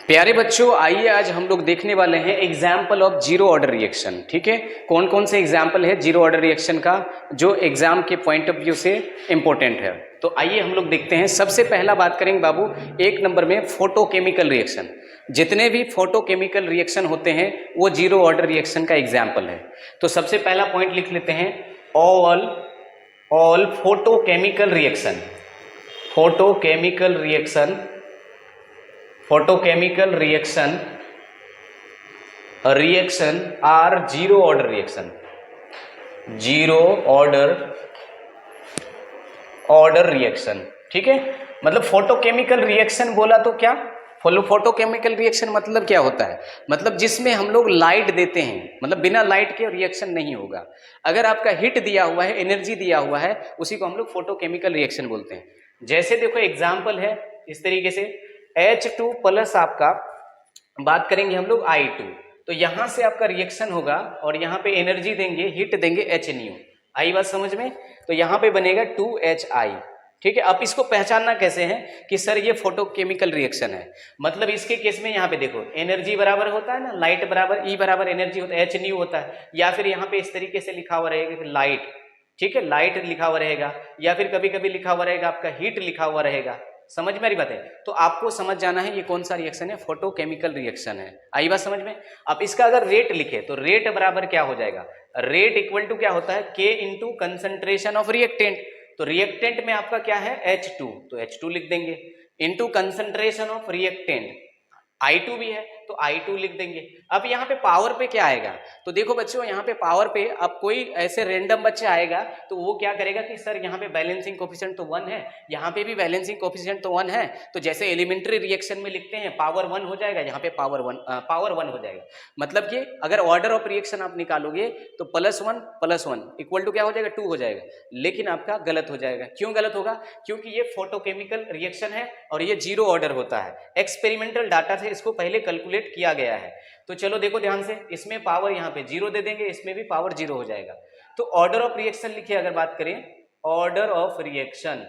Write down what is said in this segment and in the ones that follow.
प्यारे बच्चों, आइए आज हम लोग देखने वाले हैं example of zero order reaction. ठीक है, कौन कौन से एग्जाम्पल है जीरो ऑर्डर रिएक्शन का जो एग्जाम के पॉइंट ऑफ व्यू से इंपॉर्टेंट है। तो आइए हम लोग देखते हैं। सबसे पहला बात करेंगे बाबू, एक नंबर में फोटोकेमिकल रिएक्शन। जितने भी फोटोकेमिकल रिएक्शन होते हैं वो जीरो ऑर्डर रिएक्शन का एग्जाम्पल है। तो सबसे पहला पॉइंट लिख लेते हैं, all photochemical reaction. Photochemical reaction are zero order reaction. Zero order reaction, ठीक है। मतलब फोटोकेमिकल रिएक्शन बोला तो क्या, फोटोकेमिकल रिएक्शन मतलब क्या होता है, मतलब जिसमें हम लोग लाइट देते हैं, मतलब बिना लाइट के रिएक्शन नहीं होगा। अगर आपका हीट दिया हुआ है, एनर्जी दिया हुआ है, उसी को हम लोग फोटोकेमिकल रिएक्शन बोलते हैं। जैसे देखो एग्जाम्पल है इस तरीके से, H2 प्लस आपका बात करेंगे हम लोग I2, तो यहां से आपका रिएक्शन होगा और यहाँ पे एनर्जी देंगे, हीट देंगे HNO। आई बात समझ में? तो यहाँ पे बनेगा 2HI। ठीक है, अब इसको पहचानना कैसे है कि सर ये फोटोकेमिकल रिएक्शन है। मतलब इसके केस में यहाँ पे देखो एनर्जी बराबर होता है ना, लाइट बराबर ई बराबर एनर्जी होता है, HNO होता है, या फिर यहाँ पे इस तरीके से लिखा हुआ रहेगा कि लाइट, ठीक है, लाइट लिखा हुआ रहेगा, या फिर कभी कभी लिखा हुआ रहेगा आपका हीट लिखा हुआ रहेगा। समझ में आ रही बात है? तो आपको समझ जाना है ये कौन सा रिएक्शन है, फोटोकेमिकल रिएक्शन है। आई बात समझ में? अब इसका अगर रेट लिखे तो रेट बराबर क्या हो जाएगा, रेट इक्वल टू क्या होता है, K into concentration of reactant. तो रिएक्टेंट में आपका क्या है H2, तो H2 लिख देंगे, into concentration of reactant I2 भी है तो I2 लिख देंगे। अब यहाँ पे पावर पे क्या आएगा, तो देखो बच्चों यहाँ पे पावर पे अब कोई ऐसे रैंडम बच्चा आएगा तो वो क्या करेगा कि सर यहाँ पे बैलेंसिंग कोफिशिएंट तो 1 है, यहाँ पे भी बैलेंसिंग कोफिशिएंट तो 1 है, तो जैसे एलिमेंट्री रिएक्शन में लिखते हैं पावर 1 हो जाएगा, यहाँ पे पावर 1 हो जाएगा। मतलब कि अगर ऑर्डर ऑफ रिएक्शन आप निकालोगे तो +1 इक्वल टू क्या हो जाएगा, 2 हो जाएगा। लेकिन आपका गलत हो जाएगा। क्यों गलत होगा? क्योंकि ये फोटोकेमिकल रिएक्शन है और ये जीरो ऑर्डर होता है। एक्सपेरिमेंटल डाटा से इसको पहले कैलकुलेट किया गया है। तो चलो देखो ध्यान से, इसमें पावर यहाँ पे 0 दे देंगे, इसमें भी पावर 0 हो जाएगा। तो ऑर्डर ऑफ रिएक्शन लिखिए, अगर बात करें ऑर्डर ऑफ रिएक्शन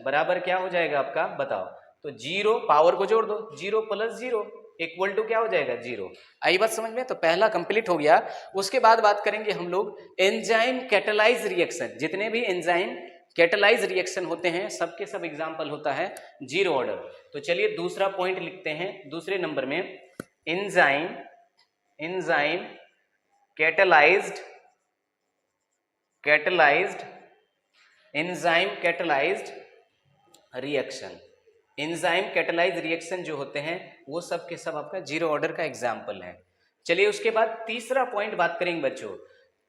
बराबर क्या हो जाएगा आपका, बताओ। तो 0 पावर को जोड़ दो, 0 + 0 इक्वल टू क्या हो जाएगा, 0। आई बात समझ में? तो पहला कंप्लीट हो गया। उसके बाद बात करेंगे हम लोग एंजाइम कैटालाइज रिएक्शन। जितने भी एंजाइम कैटालाइज रिएक्शन होते हैं सबके सब एग्जाम्पल होता है जीरो ऑर्डर। तो चलिए दूसरा पॉइंट लिखते हैं, दूसरे नंबर में enzyme catalysed reaction. Enzyme catalyse reaction जो होते हैं वो सब के सब आपका जीरो ऑर्डर का एग्जाम्पल है। चलिए उसके बाद तीसरा पॉइंट बात करेंगे बच्चों,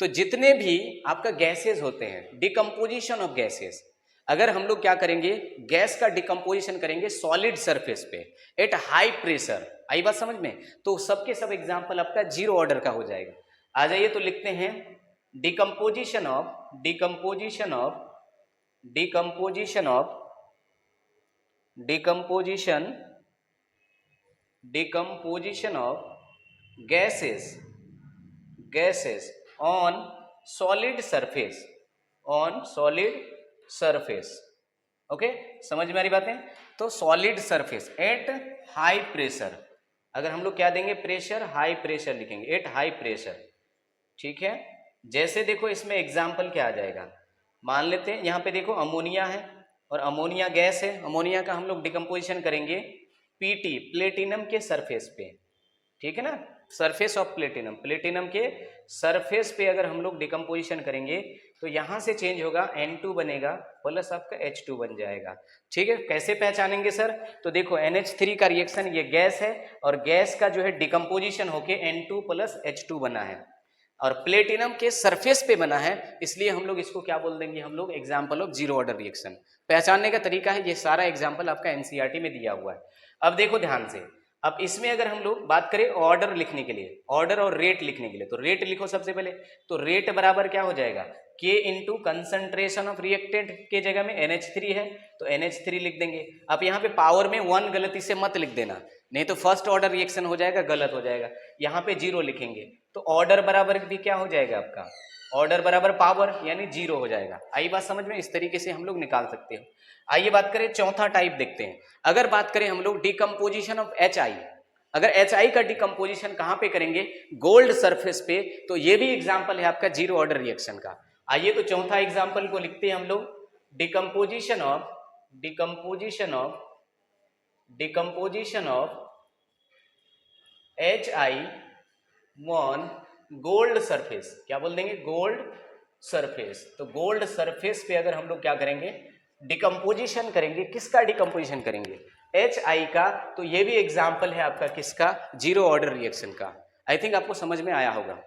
तो जितने भी आपका गैसेस होते हैं, डिकम्पोजिशन ऑफ गैसेस, अगर हम लोग क्या करेंगे, गैस का डिकम्पोजिशन करेंगे सॉलिड सरफेस पे एट हाई प्रेशर। आई बात समझ में? तो सबके सब एग्जाम्पल आपका जीरो ऑर्डर का हो जाएगा। आ जाइए तो लिखते हैं decomposition of gases on solid surface। Okay, समझ में आ रही बातें? तो solid surface at high pressure, अगर हम लोग क्या देंगे, प्रेशर, हाई प्रेशर लिखेंगे, एट हाई प्रेशर। ठीक है, जैसे देखो इसमें एग्जाम्पल क्या आ जाएगा, मान लेते हैं यहाँ पे देखो अमोनिया है और अमोनिया गैस है। अमोनिया का हम लोग डिकम्पोजिशन करेंगे पीटी, प्लेटिनम के सरफेस पे, ठीक है ना, सरफेस ऑफ प्लेटिनम के सरफेस पे अगर हम लोग डिकम्पोजिशन करेंगे तो यहां से चेंज होगा, N2 बनेगा प्लस आपका H2 बन जाएगा। ठीक है, कैसे पहचानेंगे सर? तो देखो NH3 का रिएक्शन, ये गैस है और गैस का जो है डिकम्पोजिशन होके N2 + H2 बना है और प्लेटिनम के सरफेस पे बना है, इसलिए हम लोग इसको क्या बोल देंगे, हम लोग example of zero order reaction. पहचानने का तरीका है, ये सारा एग्जाम्पल आपका NCERT में दिया हुआ है। अब देखो ध्यान से, अब इसमें अगर हम लोग बात करें ऑर्डर लिखने के लिए, ऑर्डर और रेट लिखने के लिए, तो रेट लिखो सबसे पहले। तो रेट बराबर क्या हो जाएगा, K into concentration of reactant के जगह में NH3 है तो NH3 लिख देंगे। अब यहाँ पे पावर में 1 गलती से मत लिख देना, नहीं तो फर्स्ट ऑर्डर रिएक्शन हो जाएगा, गलत हो जाएगा। यहाँ पे 0 लिखेंगे तो ऑर्डर बराबर भी क्या हो जाएगा आपका, ऑर्डर बराबर पावर यानी 0 हो जाएगा। आई बात समझ में? इस तरीके से हम लोग निकाल सकते हैं। आइए बात करें चौथा टाइप देखते हैं। अगर बात करें हम लोग डिकम्पोजिशन ऑफ HI, अगर HI का डिकम्पोजिशन कहां पे करेंगे, गोल्ड सरफेस पे, तो ये भी एग्जांपल है आपका जीरो ऑर्डर रिएक्शन का। आइए तो चौथा एग्जांपल को लिखते हैं हम लोग, decomposition of HI on gold surface, क्या बोल देंगे, गोल्ड सरफेस। तो गोल्ड सरफेस पे अगर हम लोग क्या करेंगे, डिकम्पोजिशन करेंगे, किसका डिकम्पोजिशन करेंगे, HI का, तो ये भी एग्जाम्पल है आपका किसका, जीरो ऑर्डर रिएक्शन का। आई थिंक आपको समझ में आया होगा।